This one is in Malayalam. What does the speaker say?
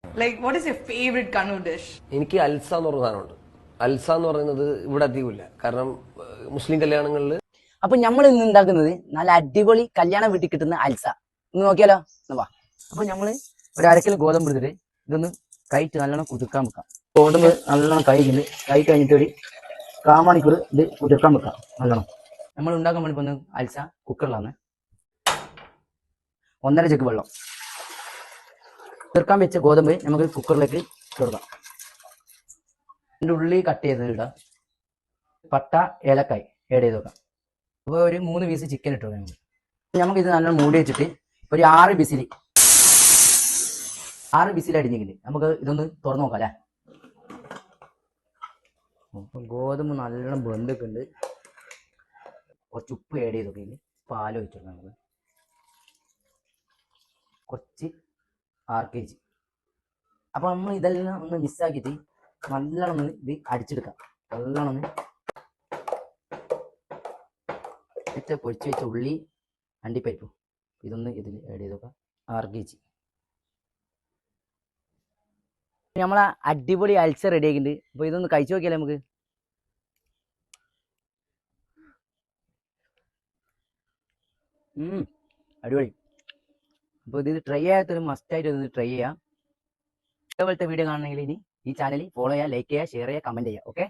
Like, what is your favorite Kannur dish? എനിക്ക് അൽസ എന്ന് പറഞ്ഞ സാധനമുണ്ട്. അൽസ എന്ന് പറയുന്നത് ഇവിടെ അധികമില്ല. കാരണം മുസ്ലിം കല്യാണങ്ങളിൽ അപ്പൊ നമ്മൾ ഇന്ന് ഉണ്ടാക്കുന്നത് നല്ല അടിപൊളി കല്യാണം വീട്ടിൽ കിട്ടുന്ന അൽസ. ഇന്ന് നോക്കിയാലോ, വാ. അപ്പൊ നമ്മള് ഒരു അരക്കിലോ ഗോതമ്പ് എടുത്തിട്ട് ഇതൊന്ന് കൈറ്റ് നല്ലോണം കുതിർക്കാൻ വെക്കാം. ഗോതമ്പ് നല്ലോണം കൈ കഴിഞ്ഞിട്ട് ഒരു കാമണിക്കൂർ ഇത് കുതിർക്കാൻ വെക്കാം നല്ലോണം. നമ്മൾ ഉണ്ടാക്കാൻ വേണ്ടി പോകുന്നത് അൽസ കുക്കറിലാണ്. 1.5 ജഗ് വെള്ളം. കുതിർക്കാൻ വെച്ച ഗോതമ്പ് നമുക്ക് കുക്കറിലേക്ക് കൊടുക്കാം. അതിൻ്റെ ഉള്ളി കട്ട് ചെയ്ത് ഇടാം. പട്ട ഏലക്കായ് ആഡ് ചെയ്ത് വെക്കാം. അപ്പോൾ ഒരു 3 പീസ് ചിക്കൻ ഇട്ടു നമുക്ക് ഇത് നല്ല മൂടി വെച്ചിട്ട് ഒരു 6 വിസിൽ അടിഞ്ഞെങ്കിൽ നമുക്ക് ഇതൊന്ന് തുറന്നു നോക്കാം അല്ലേ. ഗോതമ്പ് നല്ലോണം വെന്തൊക്കെ ഉണ്ട്. കുറച്ച് ഉപ്പ് ആഡ് ചെയ്ത് നോക്കി, പാൽ ഒഴിച്ചിട്ട് നമുക്ക് കുറച്ച് RKG. അപ്പോൾ നമ്മൾ ഇതെല്ലാം ഒന്ന് മിക്സാക്കിയിട്ട് നല്ലോണം ഒന്ന് ഇത് അടിച്ചെടുക്കാം. നല്ലോണം ഒന്ന് പൊരിച്ച് വെച്ച ഉള്ളി അണ്ടിപ്പരിപ്പും ഇതൊന്ന് ഇതിൽ ആഡ് ചെയ്ത് നോക്കാം. RKG. നമ്മളെ അടിപൊളി അൽസ റെഡി ആക്കിയിട്ടുണ്ട്. അപ്പോൾ ഇതൊന്ന് കഴിച്ചു നോക്കിയാലേ നമുക്ക്. അടിപൊളി. അപ്പോൾ ഇത് ട്രൈ ചെയ്യാത്തൊരു മസ്റ്റായിട്ട് ഇത് ട്രൈ ചെയ്യാം. ഇതേപോലത്തെ വീഡിയോ കാണണമെങ്കിൽ ഇനി ഈ ചാനൽ ഫോളോ ചെയ്യുക, ലൈക്ക് ചെയ്യുക, ഷെയർ ചെയ്യുക, കമൻറ്റ് ചെയ്യുക. ഓക്കെ.